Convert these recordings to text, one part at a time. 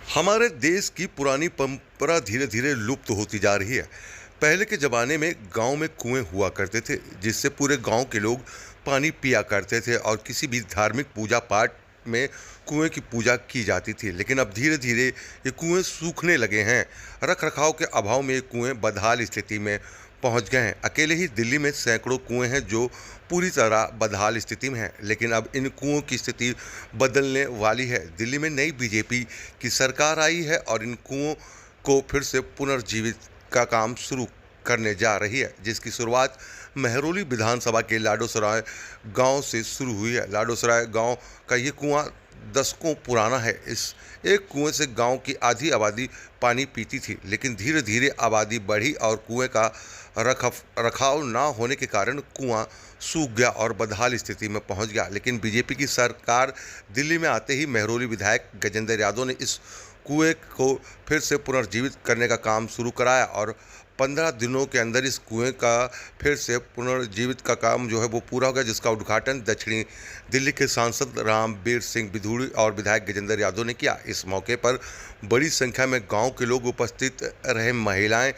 हमारे देश की पुरानी परंपरा धीरे धीरे लुप्त होती जा रही है। पहले के ज़माने में गांव में कुएं हुआ करते थे, जिससे पूरे गांव के लोग पानी पिया करते थे और किसी भी धार्मिक पूजा पाठ में कुएं की पूजा की जाती थी। लेकिन अब धीरे धीरे ये कुएं सूखने लगे हैं। रख रखाव के अभाव में ये कुएं बदहाल स्थिति में पहुंच गए हैं। अकेले ही दिल्ली में सैकड़ों कुएं हैं जो पूरी तरह बदहाल स्थिति में हैं। लेकिन अब इन कुओं की स्थिति बदलने वाली है। दिल्ली में नई बीजेपी की सरकार आई है और इन कुओं को फिर से पुनर्जीवित का काम शुरू करने जा रही है, जिसकी शुरुआत महरौली विधानसभा के लाडोसराय गांव से शुरू हुई है। लाडोसराय गांव का ये कुआं दशकों पुराना है। इस एक कुएं से गांव की आधी आबादी पानी पीती थी, लेकिन धीरे धीरे आबादी बढ़ी और कुएं का रखाव ना होने के कारण कुआं सूख गया और बदहाल स्थिति में पहुंच गया। लेकिन बीजेपी की सरकार दिल्ली में आते ही महरौली विधायक गजेंद्र यादव ने इस कुएं को फिर से पुनर्जीवित करने का काम शुरू कराया और 15 दिनों के अंदर इस कुएं का फिर से पुनर्जीवित का काम जो है वो पूरा हो गया, जिसका उद्घाटन दक्षिणी दिल्ली के सांसद रामबीर सिंह बिधूड़ी और विधायक गजेंद्र यादव ने किया। इस मौके पर बड़ी संख्या में गांव के लोग उपस्थित रहे। महिलाएं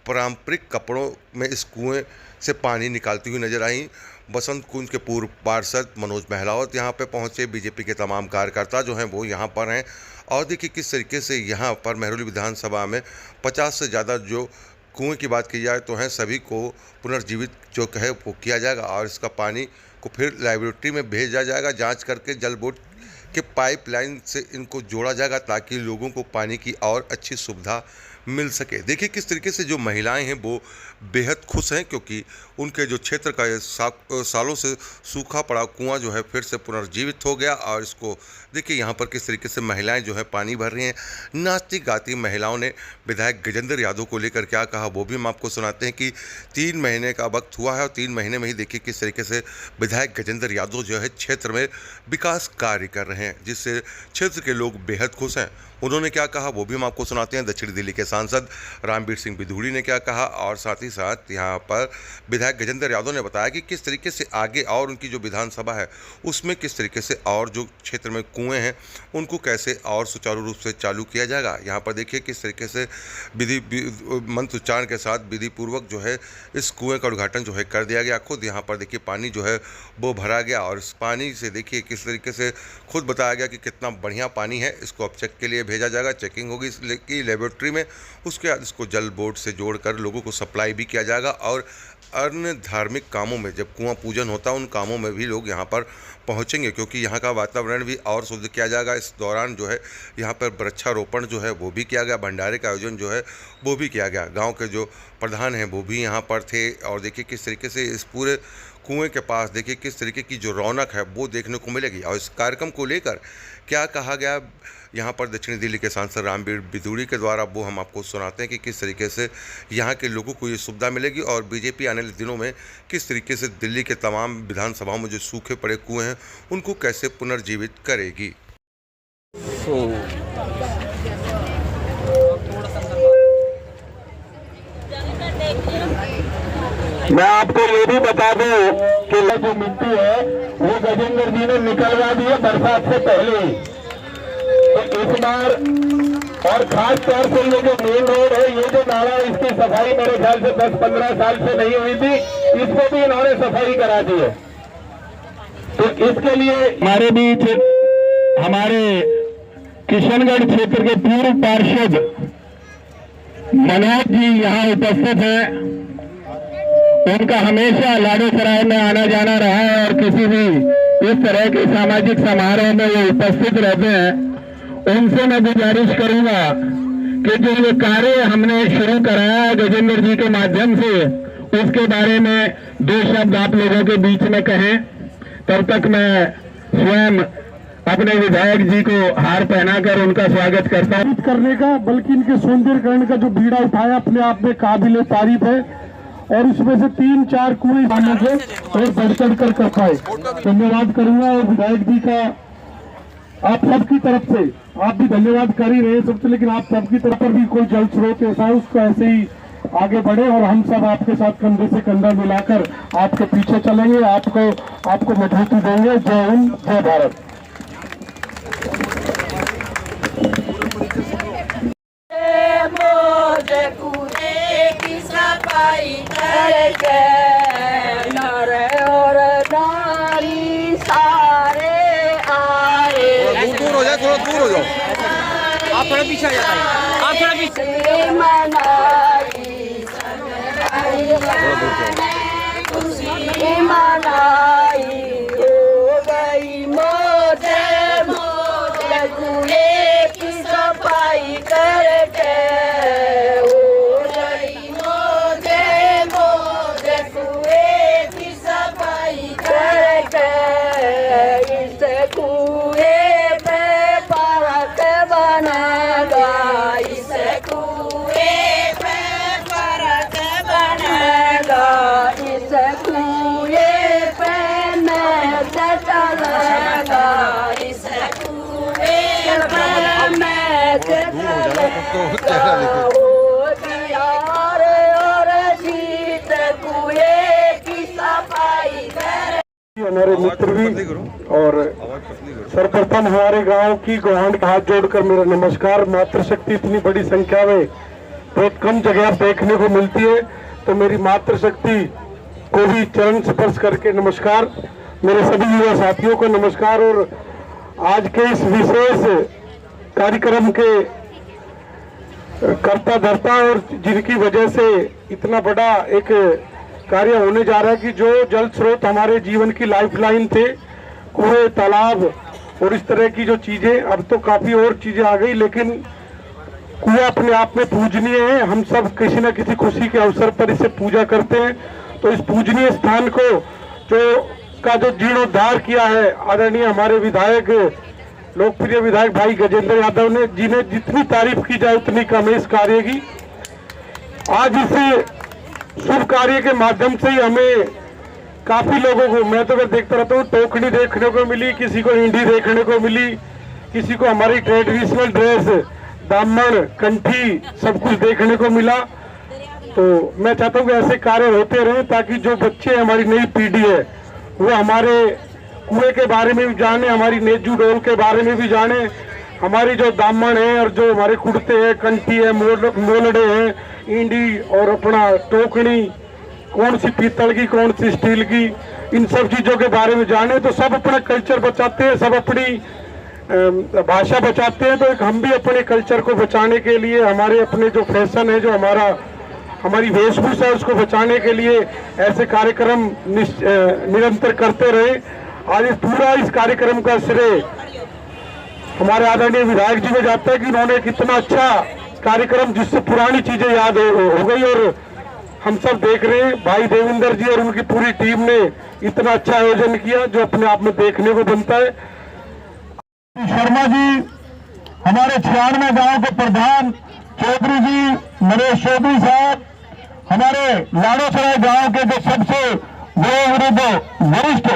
पारंपरिक कपड़ों में इस कुएं से पानी निकालती हुई नजर आई। बसंत कुंज के पूर्व पार्षद मनोज महलावत यहाँ पे पहुंचे। बीजेपी के तमाम कार्यकर्ता जो हैं वो यहाँ पर हैं और देखिए किस तरीके से यहाँ पर महरौली विधानसभा में 50 से ज़्यादा जो कुएं की बात की जाए तो हैं, सभी को पुनर्जीवित जो है वो किया जाएगा और इसका पानी को फिर लैबोरेटरी में भेजा जाएगा। जांच करके जल बोर्ड के पाइपलाइन से इनको जोड़ा जाएगा ताकि लोगों को पानी की और अच्छी सुविधा मिल सके। देखिए किस तरीके से जो महिलाएं हैं वो बेहद खुश हैं, क्योंकि उनके जो क्षेत्र का ये सालों से सूखा पड़ा कुआं जो है फिर से पुनर्जीवित हो गया। और इसको देखिए यहाँ पर किस तरीके से महिलाएं जो है पानी भर रही हैं। नाचती गाती महिलाओं ने विधायक गजेंद्र यादव को लेकर क्या कहा वो भी हम आपको सुनाते हैं कि 3 महीने का वक्त हुआ है और 3 महीने में ही देखिए किस तरीके से विधायक गजेंद्र यादव जो है क्षेत्र में विकास कार्य कर रहे हैं, जिससे क्षेत्र के लोग बेहद खुश हैं। उन्होंने क्या कहा वो भी हम आपको सुनाते हैं। दक्षिणी दिल्ली के सांसद रामबीर सिंह बिधूड़ी ने क्या कहा और साथ ही साथ यहाँ पर विधायक गजेंद्र यादव ने बताया कि किस तरीके से आगे और उनकी जो विधानसभा है उसमें किस तरीके से और जो क्षेत्र में कुएं हैं उनको कैसे और सुचारू रूप से चालू किया जाएगा। यहाँ पर देखिए किस तरीके से विधि मंत्र उच्चारण के साथ विधि पूर्वक जो है इस कुएं का उद्घाटन जो है कर दिया गया। खुद यहाँ पर देखिए पानी जो है वो भरा गया और इस पानी से देखिए किस तरीके से खुद बताया गया कि कितना बढ़िया पानी है। इसको अब चेक के लिए भेजा जाएगा, चेकिंग होगी इसकी लेबोरेटरी में। उसके बाद इसको जल बोर्ड से जोड़कर लोगों को सप्लाई भी किया जाएगा और अन्य धार्मिक कामों में जब कुआं पूजन होता है उन कामों में भी लोग यहाँ पर पहुँचेंगे, क्योंकि यहाँ का वातावरण भी और शुद्ध किया जाएगा। इस दौरान जो है यहाँ पर वृक्षारोपण जो है वो भी किया गया, भंडारे का आयोजन जो है वो भी किया गया। गाँव के जो प्रधान हैं वो भी यहाँ पर थे और देखिए किस तरीके से इस पूरे कुएं के पास देखिए किस तरीके की जो रौनक है वो देखने को मिलेगी। और इस कार्यक्रम को लेकर क्या कहा गया यहाँ पर दक्षिणी दिल्ली के सांसद रामबीर बिधूड़ी के द्वारा वो हम आपको सुनाते हैं कि किस तरीके से यहाँ के लोगों को ये सुविधा मिलेगी और बीजेपी आने वाले दिनों में किस तरीके से दिल्ली के तमाम विधानसभाओं में जो सूखे पड़े कुएं हैं उनको कैसे पुनर्जीवित करेगी। मैं आपको ये भी बता दूं कि जो मिट्टी है वो गजेंद्र जी ने निकलवा दी है बरसात से पहले ही। तो इस बार और खास तौर से ये जो मेन रोड है, ये जो नाला, इसकी सफाई मेरे ख्याल से 10-15 साल से नहीं हुई थी, इसको भी इन्होंने सफाई करा दी है। तो इसके लिए हमारे बीच हमारे किशनगढ़ क्षेत्र के पूर्व पार्षद मनोज जी यहाँ उपस्थित हैं। उनका हमेशा लाडोसराय में आना जाना रहा है और किसी भी इस तरह के सामाजिक समारोह में वो उपस्थित रहते हैं। उनसे मैं गुजारिश करूंगा कि जो ये कार्य हमने शुरू कराया है गजेंद्र जी के माध्यम से, उसके बारे में 2 शब्द आप लोगों के बीच में कहें। तब तक मैं स्वयं अपने विधायक जी को हार पहनाकर उनका स्वागत करता हूं। करने का बल्कि इनके सौंदर्यकरण का जो बीड़ा उठाया अपने आप में काबिल तारीफ है और इसमें से 3-4 कुएं डालने से और बढ़ चढ़ कर पाए। धन्यवाद करूंगा और विधायक जी का आप सबकी तरफ से, आप भी धन्यवाद कर ही रहे सबसे, लेकिन आप सबकी तरफ पर भी कोई जल स्रोत ऐसा है उसको ऐसे ही आगे बढ़े और हम सब आपके साथ कंधे से कंधा मिलाकर आपके पीछे चलेंगे, आपको मजबूती देंगे। जय हिंद, जय भारत। सफाई करके नर और नारी सारे आए। दूर हो जाए, थोड़ा दूर हो जाओ। आप थोड़ा पीछे आ जाता है, आप थोड़ा पीछे। मनाई खुशी मनाई हो गई मोजे मोजे कुएं की सफाई करके हो गई मोजे मोजे कुएं की सफाई करके इस कुएं पे पार्क बनेगा, इस कुएं पे पार्क बनेगा, इस कुएं पे मैच चलेगा, इस कुएं पे मैच चलेगा। हो दिया और जीत कुएं की सफाई करे। हमारे मित्र भी और सर्वप्रथम हमारे गांव की गोहांड का हाथ जोड़कर मेरा नमस्कार। मातृशक्ति इतनी बड़ी संख्या में बहुत कम जगह देखने को मिलती है, तो मेरी मातृशक्ति को भी चरण स्पर्श करके नमस्कार। मेरे सभी युवा साथियों को नमस्कार। और आज के इस विशेष कार्यक्रम के कर्ता धर्ता और जिनकी वजह से इतना बड़ा एक कार्य होने जा रहा है कि जो जल स्रोत हमारे जीवन की लाइफलाइन थे, कुएं, तालाब और इस तरह की जो चीजें, अब तो काफी और चीजें आ गई, लेकिन कुआं अपने आप में पूजनीय है। हम सब किसी न किसी खुशी के अवसर पर इसे पूजा करते हैं। तो इस पूजनीय स्थान को जो जीर्णोद्धार किया है आदरणीय हमारे विधायक, लोकप्रिय विधायक भाई गजेंद्र यादव ने, जिन्हें जितनी तारीफ की जाए उतनी कम है इस कार्य की। आज इस शुभ कार्य के माध्यम से ही हमें काफी लोगों को, मैं तो देखता रहता हूँ, टोकरी देखने को मिली, किसी को इंडी देखने को मिली, किसी को हमारी ट्रेडिशनल ड्रेस, दामन, कंठी सब कुछ देखने को मिला। तो मैं चाहता हूँ कि ऐसे कार्य होते रहे ताकि जो बच्चे हमारी नई पीढ़ी है वो हमारे कुएं के बारे में भी जाने, हमारी नेजू डोल के बारे में भी जाने, हमारी जो दामन है और जो हमारे कुर्ते हैं, कंठी है, मोलड़े हैं, इंडी और अपना टोकनी, कौन सी पीतल की कौन सी स्टील की, इन सब चीजों के बारे में जाने। तो सब अपना कल्चर बचाते हैं, सब अपनी भाषा बचाते हैं। तो एक हम भी अपने कल्चर को बचाने के लिए, हमारे अपने जो फैशन है, जो हमारी वेशभूषा है, उसको बचाने के लिए ऐसे कार्यक्रम निरंतर करते रहे। आज इस कार्यक्रम का श्रेय हमारे आदरणीय विधायक जी में जाता है कि उन्होंने कितना अच्छा कार्यक्रम, जिससे पुरानी चीजें याद हो गई। और हम सब देख रहे हैं भाई देविंदर जी और उनकी पूरी टीम ने इतना अच्छा आयोजन किया जो अपने आप में देखने को बनता है। शर्मा जी, हमारे 96 गांव के प्रधान चौधरी जी, नरेश चौधरी साहब, हमारे लाड़ोसराय गांव के जो सबसे वरिष्ठ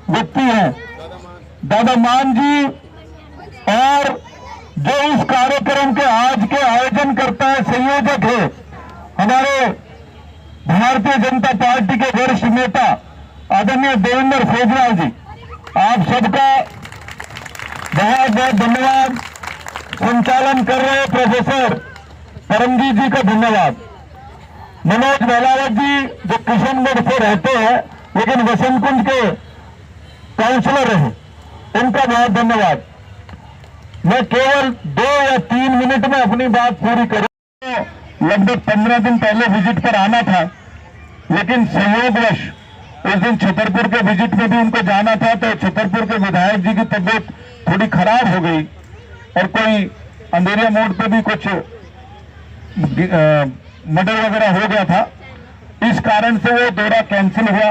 व्यक्ति हैं, दादा मान जी, और जो इस कार्यक्रम के आज के आयोजन करता है, संयोजक है, हमारे भारतीय जनता पार्टी के वरिष्ठ नेता आदरणीय देवेंद्र फेजवाल जी, आप सबका बहुत बहुत धन्यवाद। संचालन कर रहे प्रोफेसर परमजीत जी का धन्यवाद। मनोज महलावत जी जो किशनगढ़ से रहते हैं लेकिन वसंत कुंज के काउंसलर हैं, उनका बहुत धन्यवाद। मैं केवल 2 या 3 मिनट में अपनी बात पूरी करूं। लगभग 15 दिन पहले विजिट पर आना था, लेकिन संयोगवश उस दिन छतरपुर के विजिट में भी उनको जाना था, तो छतरपुर के विधायक जी की तबीयत थोड़ी खराब हो गई और कोई अंधेरिया मोड़ पे भी कुछ मर्डर वगैरह हो गया था। इस कारण से वो दौरा कैंसिल हुआ।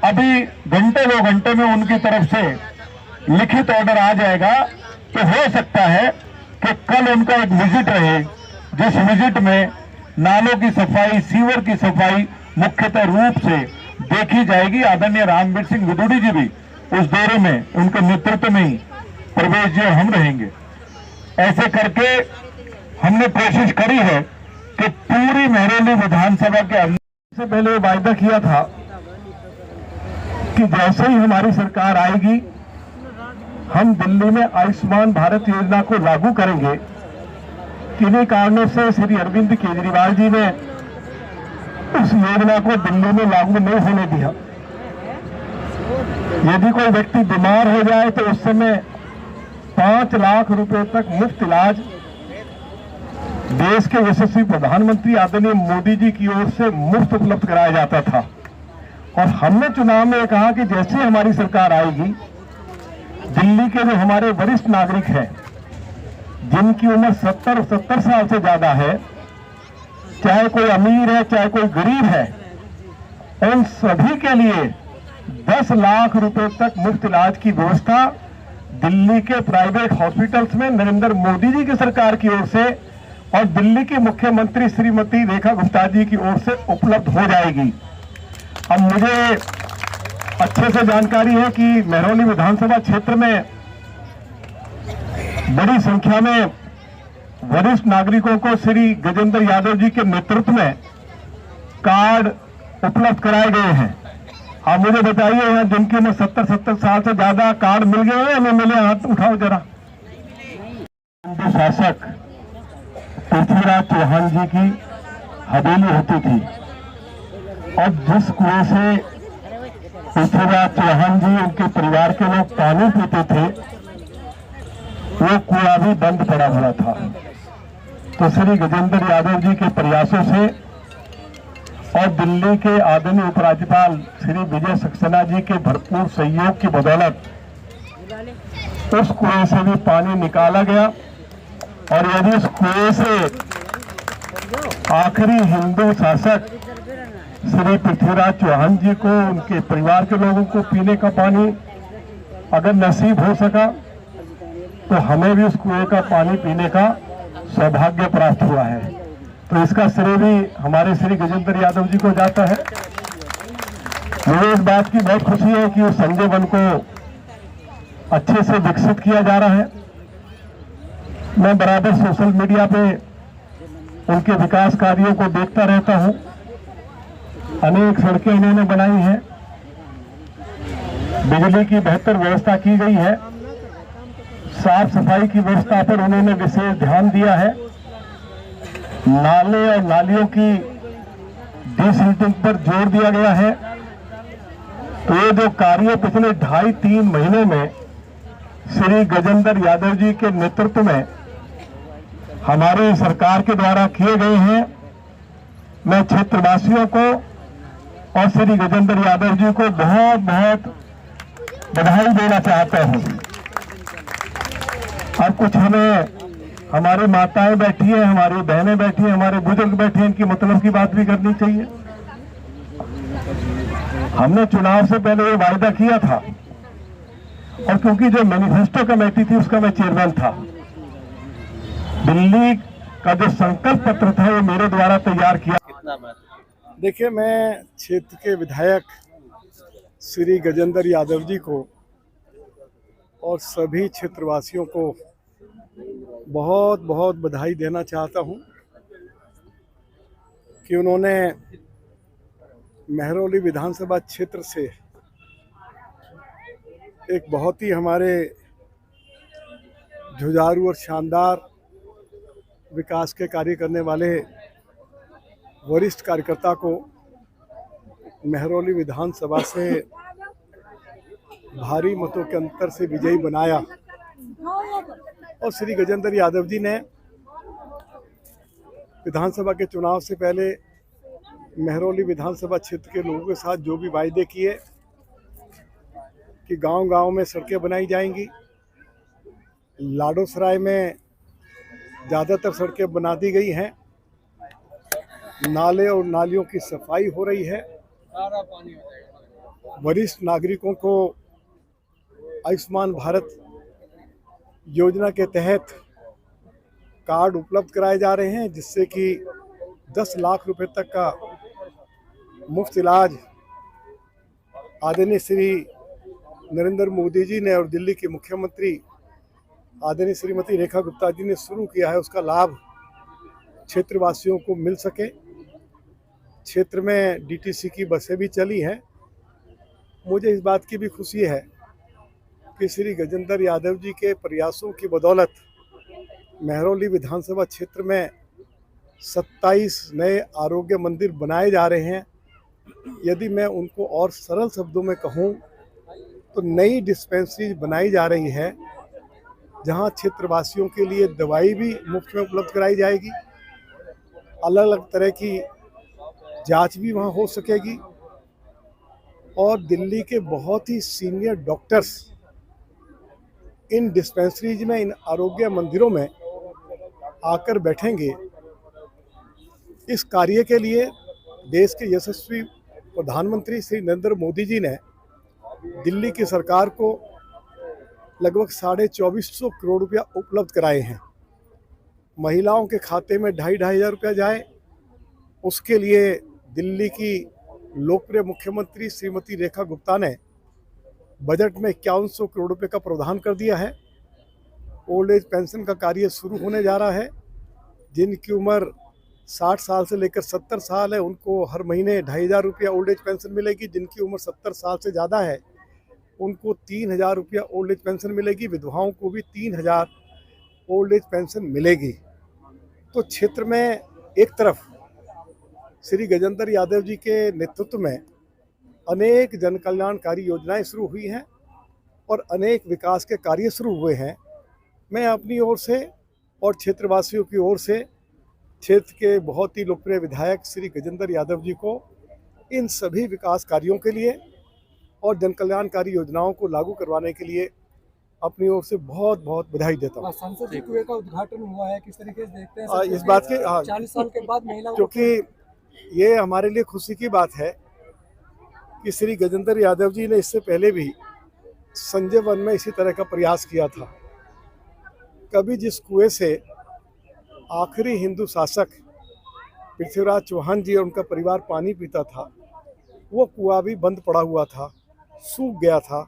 अभी घंटे 2 घंटे में उनकी तरफ से लिखित ऑर्डर आ जाएगा। तो हो सकता है कि कल उनका एक विजिट रहे, जिस विजिट में नालों की सफाई, सीवर की सफाई मुख्यतः रूप से देखी जाएगी। आदरणीय रामवीर सिंह विदुड़ी जी भी उस दौरे में, उनके नेतृत्व में ही प्रवेश जी और हम रहेंगे। ऐसे करके हमने कोशिश करी है कि पूरी महरौली विधानसभा के अंदर से पहले वायदा किया था कि जैसे ही हमारी सरकार आएगी हम दिल्ली में आयुष्मान भारत योजना को लागू करेंगे। किन्हीं कारणों से श्री अरविंद केजरीवाल जी ने इस योजना को दिल्ली में लागू नहीं होने दिया। यदि कोई व्यक्ति बीमार हो जाए तो उस समय 5 लाख रुपए तक मुफ्त इलाज देश के यशस्वी प्रधानमंत्री आदरणीय मोदी जी की ओर से मुफ्त उपलब्ध कराया जाता था। और हमने चुनाव में कहा कि जैसे हमारी सरकार आएगी, दिल्ली के जो हमारे वरिष्ठ नागरिक हैं, जिनकी उम्र 70 साल से ज्यादा है, चाहे कोई अमीर है चाहे कोई गरीब है, उन सभी के लिए 10 लाख रुपए तक मुफ्त इलाज की व्यवस्था दिल्ली के प्राइवेट हॉस्पिटल्स में नरेंद्र मोदी जी की सरकार की ओर से और दिल्ली की मुख्यमंत्री श्रीमती रेखा गुप्ता जी की ओर से उपलब्ध हो जाएगी। अब मुझे अच्छे से जानकारी है कि महरौली विधानसभा क्षेत्र में बड़ी संख्या में वरिष्ठ नागरिकों को श्री गजेंद्र यादव जी के नेतृत्व में कार्ड उपलब्ध कराए गए हैं। आप मुझे बताइए, यहाँ जिनकी उम्र 70 साल से ज्यादा कार्ड मिल गए हैं, हमें मिले, हाथ उठाओ जरा। शासक पृथ्वीराज चौहान जी की हवेली होती थी और जिस कुएं से पृथ्वीराज चौहान जी उनके परिवार के लोग पानी पीते थे, वो कुआं भी बंद पड़ा हुआ था। तो श्री गजेंद्र यादव जी के प्रयासों से और दिल्ली के आदरणीय उपराज्यपाल श्री विजय सक्सेना जी के भरपूर सहयोग की बदौलत उस कुएं से भी पानी निकाला गया। और यदि उस कुएं से आखिरी हिंदू शासक श्री पृथ्वीराज चौहान जी को, उनके परिवार के लोगों को पीने का पानी अगर नसीब हो सका, तो हमें भी उस कुएं का पानी पीने का सौभाग्य प्राप्त हुआ है। तो इसका श्रेय भी हमारे श्री गजेंद्र यादव जी को जाता है। मुझे इस बात की बहुत खुशी है कि उस संजय वन को अच्छे से विकसित किया जा रहा है। मैं बराबर सोशल मीडिया पे उनके विकास कार्यों को देखता रहता हूं। अनेक सड़कें इन्होंने बनाई हैं, बिजली की बेहतर व्यवस्था की गई है, साफ सफाई की व्यवस्था पर उन्होंने विशेष ध्यान दिया है, नाले और नालियों की डिसिल्टिंग पर जोर दिया गया है। तो ये जो कार्य पिछले 2.5-3 महीने में श्री गजेंद्र यादव जी के नेतृत्व में हमारी सरकार के द्वारा किए गए हैं, मैं क्षेत्रवासियों को और श्री गजेंद्र यादव जी को बहुत बहुत बधाई देना चाहता हूं। और कुछ हमारी माताएं बैठी हैं, हमारी बहनें बैठी हैं, हमारे बुजुर्ग बैठे हैं, इनकी मतलब की बात भी करनी चाहिए। हमने चुनाव से पहले ये वायदा किया था, और क्योंकि जो मैनिफेस्टो कमेटी थी उसका मैं चेयरमैन था, दिल्ली का जो संकल्प पत्र था वो मेरे द्वारा तैयार किया। देखिए, मैं क्षेत्र के विधायक श्री गजेंद्र यादव जी को और सभी क्षेत्रवासियों को बहुत बहुत बधाई देना चाहता हूं कि उन्होंने महरौली विधानसभा क्षेत्र से एक बहुत ही हमारे जुझारू और शानदार विकास के कार्य करने वाले वरिष्ठ कार्यकर्ता को महरौली विधानसभा से भारी मतों के अंतर से विजयी बनाया। और श्री गजेंद्र यादव जी ने विधानसभा के चुनाव से पहले महरौली विधानसभा क्षेत्र के लोगों के साथ जो भी वायदे किए कि गांव-गांव में सड़कें बनाई जाएंगी, लाडोसराय में ज़्यादातर सड़कें बना दी गई हैं, नाले और नालियों की सफाई हो रही है, वरिष्ठ नागरिकों को आयुष्मान भारत योजना के तहत कार्ड उपलब्ध कराए जा रहे हैं, जिससे कि 10 लाख रुपए तक का मुफ्त इलाज आदरणीय श्री नरेंद्र मोदी जी ने और दिल्ली के मुख्यमंत्री आदरणीय श्रीमती रेखा गुप्ता जी ने शुरू किया है, उसका लाभ क्षेत्रवासियों को मिल सके। क्षेत्र में डीटीसी की बसें भी चली हैं। मुझे इस बात की भी खुशी है कि श्री गजेंद्र यादव जी के प्रयासों की बदौलत महरौली विधानसभा क्षेत्र में 27 नए आरोग्य मंदिर बनाए जा रहे हैं। यदि मैं उनको और सरल शब्दों में कहूँ तो नई डिस्पेंसरीज बनाई जा रही है जहां क्षेत्रवासियों के लिए दवाई भी मुफ्त में उपलब्ध कराई जाएगी, अलग अलग तरह की जांच भी वहां हो सकेगी और दिल्ली के बहुत ही सीनियर डॉक्टर्स इन डिस्पेंसरीज में, इन आरोग्य मंदिरों में आकर बैठेंगे। इस कार्य के लिए देश के यशस्वी प्रधानमंत्री श्री नरेंद्र मोदी जी ने दिल्ली की सरकार को लगभग 2450 करोड़ रुपया उपलब्ध कराए हैं। महिलाओं के खाते में 2,500 रुपया जाए, उसके लिए दिल्ली की लोकप्रिय मुख्यमंत्री श्रीमती रेखा गुप्ता ने बजट में 5100 करोड़ रुपए का प्रावधान कर दिया है। ओल्ड एज पेंशन का कार्य शुरू होने जा रहा है। जिनकी उम्र 60 साल से लेकर 70 साल है उनको हर महीने 2,500 रुपया ओल्ड एज पेंशन मिलेगी। जिनकी उम्र 70 साल से ज़्यादा है उनको 3,000 रुपया ओल्ड एज पेंशन मिलेगी। विधवाओं को भी 3,000 ओल्ड एज पेंशन मिलेगी। तो क्षेत्र में एक तरफ श्री गजेंद्र यादव जी के नेतृत्व में अनेक जन कल्याणकारी योजनाएं शुरू हुई हैं और अनेक विकास के कार्य शुरू हुए हैं। मैं अपनी ओर से और क्षेत्रवासियों की ओर से क्षेत्र के बहुत ही लोकप्रिय विधायक श्री गजेंद्र यादव जी को इन सभी विकास कार्यों के लिए और जन कल्याणकारी योजनाओं को लागू करवाने के लिए अपनी ओर से बहुत बहुत बधाई देता हूँ। संसद जी कुएं का उद्घाटन हुआ है, किस तरीके से देखते हैं इस बात के 40 साल के बाद महिलाओं क्योंकि ये हमारे लिए खुशी की बात है कि श्री गजेंद्र यादव जी ने इससे पहले भी संजय वन में इसी तरह का प्रयास किया था। कभी जिस कुएं से आखिरी हिंदू शासक पृथ्वीराज चौहान जी और उनका परिवार पानी पीता था, वो कुआं भी बंद पड़ा हुआ था, सूख गया था।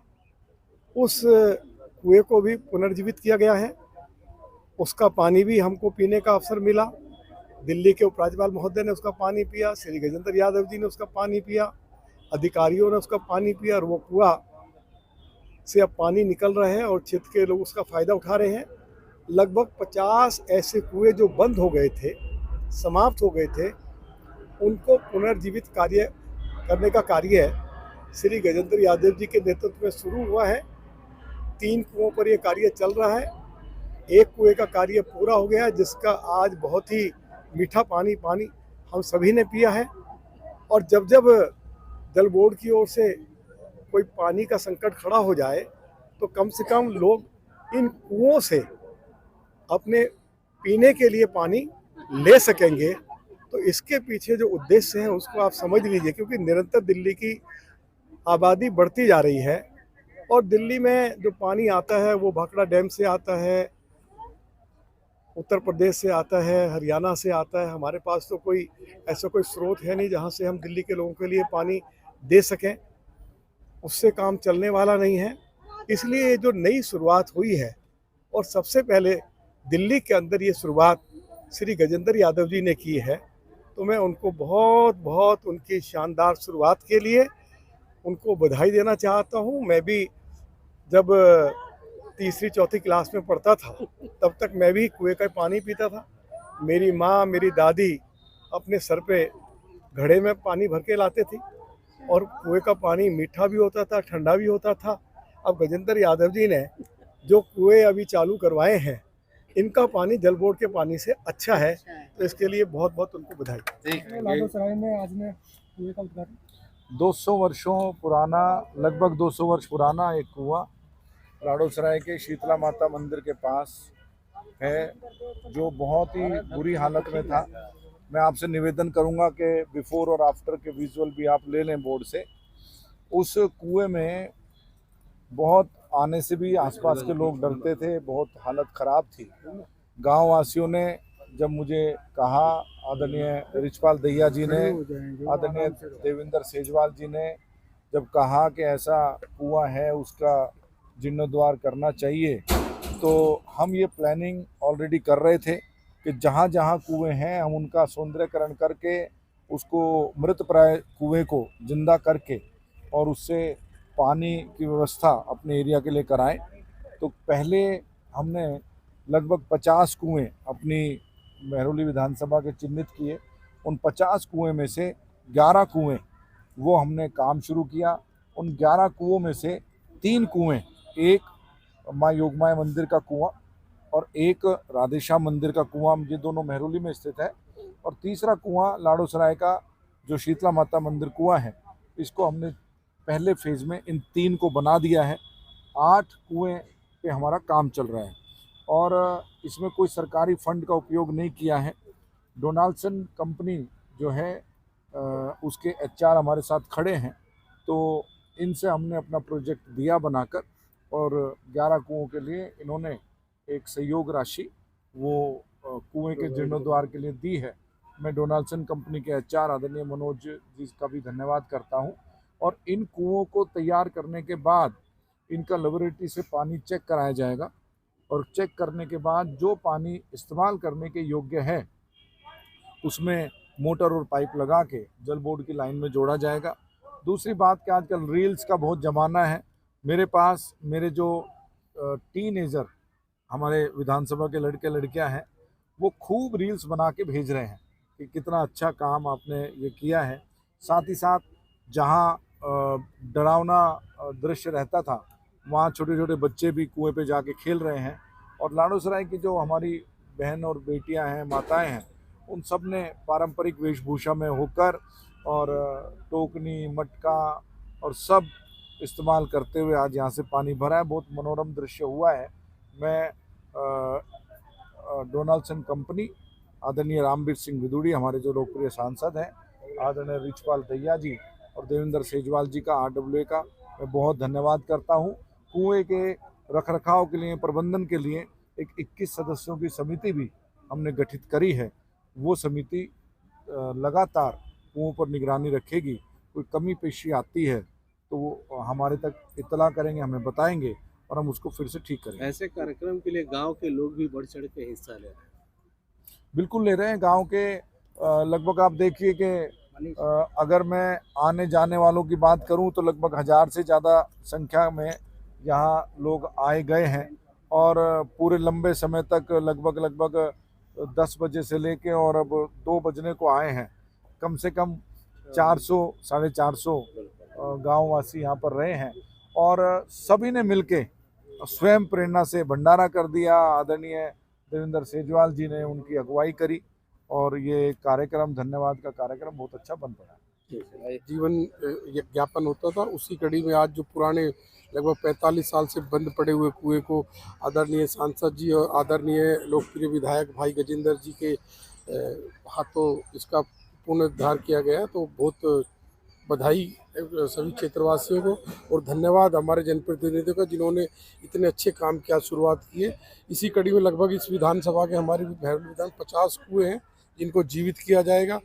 उस कुएं को भी पुनर्जीवित किया गया है। उसका पानी भी हमको पीने का अवसर मिला। दिल्ली के उपराज्यपाल महोदय ने उसका पानी पिया, श्री गजेंद्र यादव जी ने उसका पानी पिया, अधिकारियों ने उसका पानी पिया और वो कुआं से अब पानी निकल रहे हैं और क्षेत्र के लोग उसका फ़ायदा उठा रहे हैं। लगभग 50 ऐसे कुएं जो बंद हो गए थे, समाप्त हो गए थे, उनको पुनर्जीवित कार्य करने का कार्य श्री गजेंद्र यादव जी के नेतृत्व में शुरू हुआ है। 3 कुओं पर यह कार्य चल रहा है। एक कुएं का कार्य पूरा हो गया जिसका आज बहुत ही मीठा पानी हम सभी ने पिया है। और जब जब जल बोर्ड की ओर से कोई पानी का संकट खड़ा हो जाए तो कम से कम लोग इन कुओं से अपने पीने के लिए पानी ले सकेंगे। तो इसके पीछे जो उद्देश्य है उसको आप समझ लीजिए, क्योंकि निरंतर दिल्ली की आबादी बढ़ती जा रही है और दिल्ली में जो पानी आता है वो भाखड़ा डैम से आता है, उत्तर प्रदेश से आता है, हरियाणा से आता है। हमारे पास तो कोई ऐसा कोई स्रोत है नहीं जहाँ से हम दिल्ली के लोगों के लिए पानी दे सकें। उससे काम चलने वाला नहीं है। इसलिए जो नई शुरुआत हुई है और सबसे पहले दिल्ली के अंदर ये शुरुआत श्री गजेंद्र यादव जी ने की है, तो मैं उनको बहुत बहुत उनकी शानदार शुरुआत के लिए उनको बधाई देना चाहता हूँ। मैं भी जब तीसरी चौथी क्लास में पढ़ता था तब तक मैं भी कुएं का पानी पीता था। मेरी माँ, मेरी दादी अपने सर पे घड़े में पानी भर के लाते थी और कुएं का पानी मीठा भी होता था, ठंडा भी होता था। अब गजेंद्र यादव जी ने जो कुएं अभी चालू करवाए हैं, इनका पानी जल बोर्ड के पानी से अच्छा है, तो इसके लिए बहुत बहुत उनको बधाई। लाडोसराय में आज में कुएं का उद्घाटन 200 वर्षों पुराना, लगभग 200 वर्ष पुराना एक कुआं लाडोसराय के शीतला माता मंदिर के पास है, जो बहुत ही बुरी हालत में था। मैं आपसे निवेदन करूंगा कि बिफोर और आफ्टर के विजुअल भी आप ले लें बोर्ड से। उस कुएं में बहुत आने से भी आसपास के लोग डरते थे, बहुत हालत ख़राब थी। गांव वासियों ने जब मुझे कहा, आदरणीय रिचपाल दहिया जी ने, आदरणीय देवेंद्र सेजवाल जी ने जब कहा कि ऐसा कुआं है उसका जीर्णोद्धार करना चाहिए, तो हम ये प्लानिंग ऑलरेडी कर रहे थे कि जहाँ जहाँ कुएं हैं हम उनका सौंदर्यकरण करके उसको मृत प्राय कुएं को जिंदा करके और उससे पानी की व्यवस्था अपने एरिया के लिए कराएं। तो पहले हमने लगभग 50 कुएं अपनी मेहरौली विधानसभा के चिन्हित किए, उन 50 कुएं में से 11 कुएं वो हमने काम शुरू किया। उन 11 कुओं में से 3 कुएं, एक माँ योगमाया मंदिर का कुआं और एक राधेश्याम मंदिर का कुआं, ये दोनों मेहरौली में स्थित है, और तीसरा कुआं लाड़ोसराय का जो शीतला माता मंदिर कुआं है, इसको हमने पहले फेज़ में इन 3 को बना दिया है। 8 कुएं पे हमारा काम चल रहा है और इसमें कोई सरकारी फंड का उपयोग नहीं किया है। डोनाल्डसन कंपनी जो है उसके एचआर हमारे साथ खड़े हैं, तो इनसे हमने अपना प्रोजेक्ट दिया बनाकर और 11 कुओं के लिए इन्होंने एक सहयोग राशि वो कुएं के जीर्णोद्धार के लिए दी है। मैं डोनाल्डसन कंपनी के एचआर आदरणीय मनोज जी का भी धन्यवाद करता हूं। और इन कुओं को तैयार करने के बाद इनका लेबोरेटरी से पानी चेक कराया जाएगा और चेक करने के बाद जो पानी इस्तेमाल करने के योग्य है उसमें मोटर और पाइप लगा के जल बोर्ड की लाइन में जोड़ा जाएगा। दूसरी बात कि आजकल रील्स का बहुत ज़माना है। मेरे पास मेरे जो टीनेजर हमारे विधानसभा के लड़के लड़कियां हैं वो खूब रील्स बना के भेज रहे हैं कि कितना अच्छा काम आपने ये किया है। साथ ही साथ जहां डरावना दृश्य रहता था वहाँ छोटे छोटे बच्चे भी कुएं पे जाके खेल रहे हैं और लाड़ोसराय की जो हमारी बहन और बेटियां हैं, माताएं हैं, उन सब ने पारंपरिक वेशभूषा में होकर और टोकनी, मटका और सब इस्तेमाल करते हुए आज यहाँ से पानी भरा है। बहुत मनोरम दृश्य हुआ है। मैं डोनाल्डसन कंपनी, आदरणीय रामवीर सिंह विदुड़ी, हमारे जो लोकप्रिय सांसद हैं, आदरणीय रिचपाल दैया जी और देवेंद्र सेजवाल जी का RWA का मैं बहुत धन्यवाद करता हूँ। कुएं के रखरखाव के लिए, प्रबंधन के लिए एक 21 सदस्यों की समिति भी हमने गठित करी है। वो समिति लगातार कुओं पर निगरानी रखेगी। कोई कमी पेशी आती है तो वो हमारे तक इत्तला करेंगे, हमें बताएंगे और हम उसको फिर से ठीक करेंगे। ऐसे कार्यक्रम के लिए गांव के लोग भी बढ़ चढ़ के हिस्सा ले रहे हैं। बिल्कुल ले रहे हैं। गांव के लगभग आप देखिए कि अगर मैं आने जाने वालों की बात करूं तो लगभग 1000 से ज़्यादा संख्या में यहाँ लोग आए गए हैं और पूरे लंबे समय तक लगभग 10 बजे से लेके और अब 2 बजने को आए हैं। कम से कम 400 450 गाँववासी यहाँ पर रहे हैं और सभी ने मिलके स्वयं प्रेरणा से भंडारा कर दिया। आदरणीय देवेंद्र सेजवाल जी ने उनकी अगुवाई करी और ये कार्यक्रम, धन्यवाद का कार्यक्रम बहुत अच्छा बन पड़ा। जीवन ज्ञापन होता था, उसी कड़ी में आज जो पुराने लगभग 45 साल से बंद पड़े हुए कुएं को आदरणीय सांसद जी और आदरणीय लोकप्रिय विधायक भाई गजेंद्र जी के हाथों इसका पुनरुद्धार किया गया। तो बहुत बधाई सभी क्षेत्रवासियों को और धन्यवाद हमारे जनप्रतिनिधियों का जिन्होंने इतने अच्छे काम की आज शुरुआत की है। इसी कड़ी में लगभग इस विधानसभा के हमारे मेहरौली विधान 50 कुएँ हैं जिनको जीवित किया जाएगा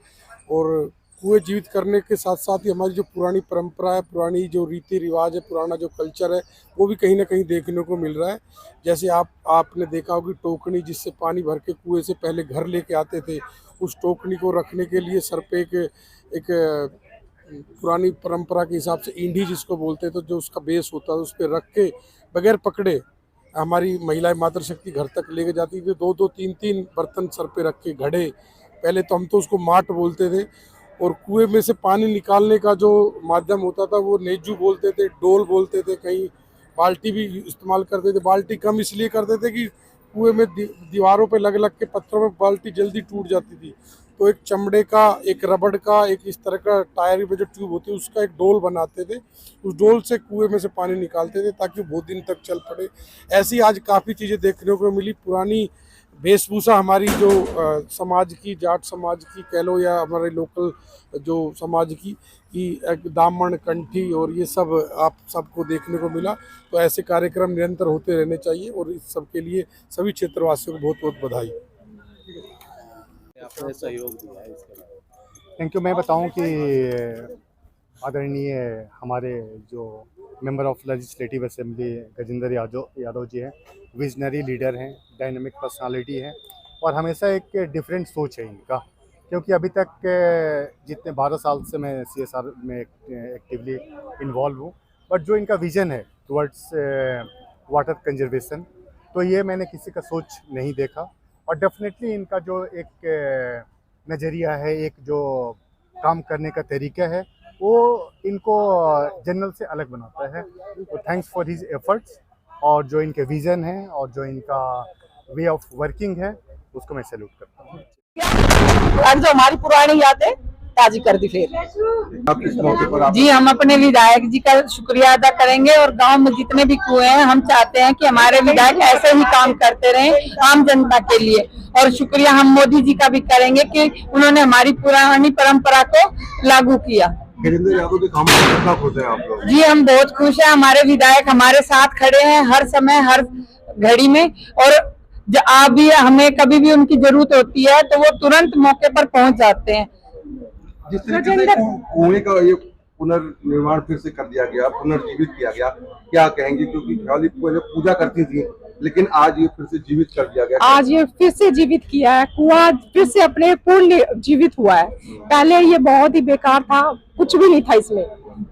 और कुएँ जीवित करने के साथ साथ ही हमारी जो पुरानी परंपरा है, पुरानी जो रीति रिवाज है, पुराना जो कल्चर है, वो भी कहीं ना कहीं देखने को मिल रहा है। जैसे आपने देखा होगी टोकनी जिससे पानी भर के कुएँ से पहले घर लेके आते थे, उस टोकनी को रखने के लिए सर पे एक पुरानी परंपरा के हिसाब से ईंढी जिसको बोलते थे, जो उसका बेस होता है उस पर रख के बगैर पकड़े हमारी महिलाएं मातृशक्ति घर तक लेके जाती थी। 2-2, 3-3 बर्तन सर पे रख के घड़े, पहले तो हम तो उसको माट बोलते थे, और कुएं में से पानी निकालने का जो माध्यम होता था वो नेजू बोलते थे, डोल बोलते थे, कहीं बाल्टी भी इस्तेमाल करते थे। बाल्टी कम इसलिए करते थे कि कुएं में दीवारों पे लग लग के पत्थरों में बाल्टी जल्दी टूट जाती थी, तो एक चमड़े का, एक रबड़ का, एक इस तरह का टायर में जो ट्यूब होती है उसका एक डोल बनाते थे। उस डोल से कुएं में से पानी निकालते थे ताकि बहुत दिन तक चल पड़े। ऐसी आज काफ़ी चीज़ें देखने को मिली। पुरानी वेशभूषा हमारी जो समाज की, जाट समाज की कह लो या हमारे लोकल जो समाज की एक दामन, कंठी और ये सब आप सबको देखने को मिला। तो ऐसे कार्यक्रम निरंतर होते रहने चाहिए और इस सब के लिए सभी क्षेत्रवासियों को बहुत बहुत बधाई। आपने सहयोग दिया है इसके लिए। Thank you. मैं बताऊं कि आदरणीय हमारे जो member of legislative assembly Gajendra Yadav ji हैं, विजनरी लीडर हैं, डायनामिक पर्सनालिटी हैं और हमेशा एक डिफरेंट सोच है इनका, क्योंकि अभी तक जितने 12 साल से मैं CSR में एक्टिवली इन्वॉल्व हूँ, बट जो इनका विज़न है टुवर्ड्स वाटर कंजर्वेशन, तो ये मैंने किसी का सोच नहीं देखा और डेफिनेटली इनका जो एक नज़रिया है, एक जो काम करने का तरीका है, वो इनको जनरल से अलग बनाता है। तो थैंक्स फॉर हिज एफर्ट्स, और जो इनके विज़न है और जो इनका वे ऑफ वर्किंग है, उसको मैं सैल्यूट करता हूँ। आज जो हमारी पुरानी यादें ताजी कर दी फिर। आप इस मौके पर जी, हम अपने विधायक जी का शुक्रिया अदा करेंगे, और गांव में जितने भी कुएं हैं, हम चाहते हैं कि हमारे विधायक ऐसे ही काम करते रहें आम जनता के लिए। और शुक्रिया हम मोदी जी का भी करेंगे कि उन्होंने हमारी पुरानी परंपरा को लागू किया। गजेंद्र यादव के काम से कितना खुश हैं आप लोग? जी, हम बहुत खुश हैं। हमारे विधायक हमारे साथ खड़े हैं हर समय, हर घड़ी में, और आप भी, हमें कभी भी उनकी जरूरत होती है तो वो तुरंत मौके पर पहुंच जाते हैं। जिस तरीके से कुएं का ये पुनर्निर्माण फिर से कर दिया गया, पुनर्जीवित किया गया, क्या कहेंगे? क्योंकि खाली पहले पूजा करती थी, लेकिन आज ये फिर से जीवित कर दिया गया। आज ये फिर से जीवित किया है, कुआं फिर से अपने पूर्ण जीवित हुआ है। पहले ये बहुत ही बेकार था, कुछ भी नहीं था इसमें,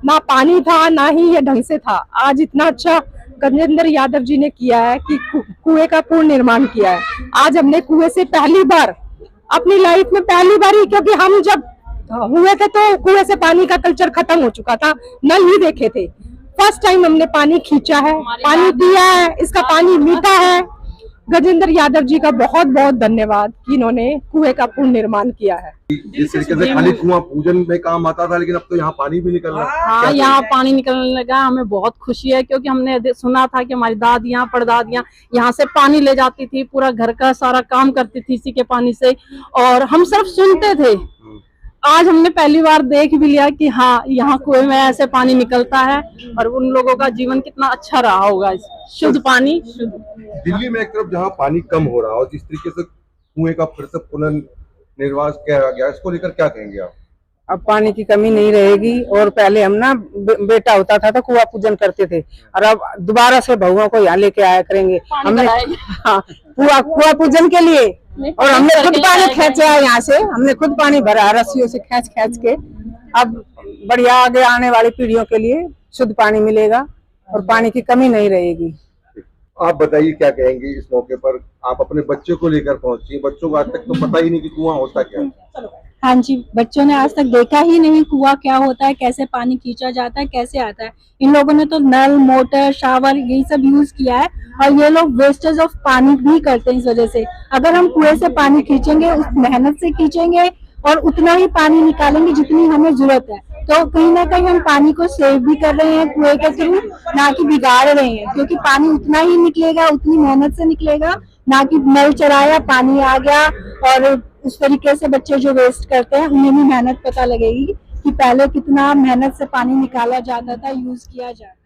ना पानी था ना ही ये ढंग से था। आज इतना अच्छा गजेंद्र यादव जी ने किया है कि कुएं का पूर्ण निर्माण किया है। आज हमने कुएं से पहली बार अपनी लाइफ में, पहली बार ही, क्योंकि हम जब हुए थे तो कुएं से पानी का कल्चर खत्म हो चुका था, नल ही देखे थे। फर्स्ट टाइम हमने पानी खींचा है, पानी पिया है, इसका पानी मीठा है। गजेंद्र यादव जी का बहुत बहुत धन्यवाद कि इन्होंने कुएं का पूर्ण निर्माण किया है। जिस तरीके से खाली कुआं पूजन में काम आता था, लेकिन अब तो यहाँ पानी भी निकल रहा है। हाँ, यहाँ पानी निकलने लगा, हमें बहुत खुशी है, क्योंकि हमने सुना था कि हमारी दादियाँ परदादियाँ यहाँ से पानी ले जाती थी, पूरा घर का सारा काम करती थी इसी के पानी से, और हम सिर्फ सुनते थे। आज हमने पहली बार देख भी लिया कि हाँ, यहाँ कुएं में ऐसे पानी निकलता है, और उन लोगों का जीवन कितना अच्छा रहा होगा। शुद्ध पानी, शुद्ध। दिल्ली में एक तरफ जहाँ पानी कम हो रहा है, और जिस तरीके से कुएं का फिर से पुनर्निर्माण किया गया, इसको लेकर क्या कहेंगे आप? अब पानी की कमी नहीं रहेगी, और पहले हम ना बेटा होता था तो कुआं पूजन करते थे, और अब दोबारा से बहुओं को यहाँ लेके आया करेंगे हमने, हाँ, कुआं पूजन के लिए। और हमने खुद पानी खींचा है यहाँ से, हमने खुद पानी भरा रस्सियों से खींच के। अब बढ़िया आगे आने वाली पीढ़ियों के लिए शुद्ध पानी मिलेगा और पानी की कमी नहीं रहेगी। आप बताइए क्या कहेंगे इस मौके पर? आप अपने बच्चे को लेकर पहुंची, बच्चों को आज तक तो पता ही नहीं कि कुआं होता क्या है। हाँ जी, बच्चों ने आज तक देखा ही नहीं कुआं क्या होता है, कैसे पानी खींचा जाता है, कैसे आता है। इन लोगों ने तो नल, मोटर, शावर यही सब यूज किया है, और ये लोग वेस्टेज ऑफ पानी भी करते हैं इस वजह से। अगर हम कुएं से पानी खींचेंगे, उस मेहनत से खींचेंगे और उतना ही पानी निकालेंगे जितनी हमें जरूरत है, तो कहीं ना कहीं हम पानी को सेव भी कर रहे हैं कुएं के थ्रू, ना कि बिगाड़ रहे हैं। क्योंकि पानी उतना ही निकलेगा, उतनी मेहनत से निकलेगा, ना कि नल चलाया पानी आ गया। और उस तरीके से बच्चे जो वेस्ट करते हैं, उन्हें भी मेहनत पता लगेगी कि पहले कितना मेहनत से पानी निकाला जाता था, यूज किया जाता था।